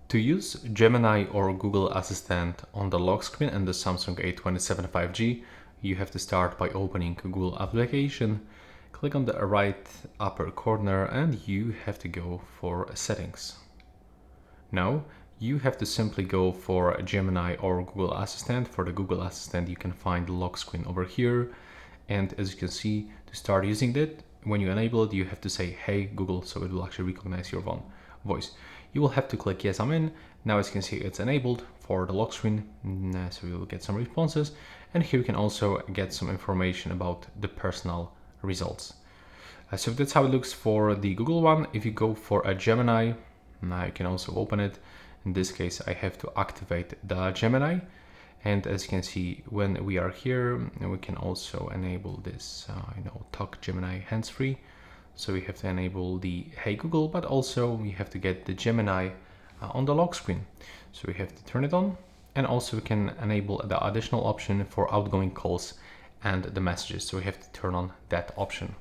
To use Gemini or Google Assistant on the lock screen and the Samsung A27 5G, you have to start by opening Google application, click on the right upper corner, and you have to go for settings. Now, you have to simply go for Gemini or Google Assistant. For the Google Assistant, you can find the lock screen over here. And as you can see, to start using it, when you enable it, you have to say, "Hey Google," so it will actually recognize your voice. You will have to click "Yes, I'm in." Now, as you can see, it's enabled for the lock screen, so you will get some responses. And here you can also get some information about the personal results. So that's how it looks for the Google one. If you go for a Gemini, now you can also open it. In this case, I have to activate the Gemini. And as you can see, when we are here, we can also enable this, Talk Gemini hands-free. So we have to enable the "Hey Google," but also we have to get the Gemini on the lock screen. So we have to turn it on, and also we can enable the additional option for outgoing calls and the messages. So we have to turn on that option.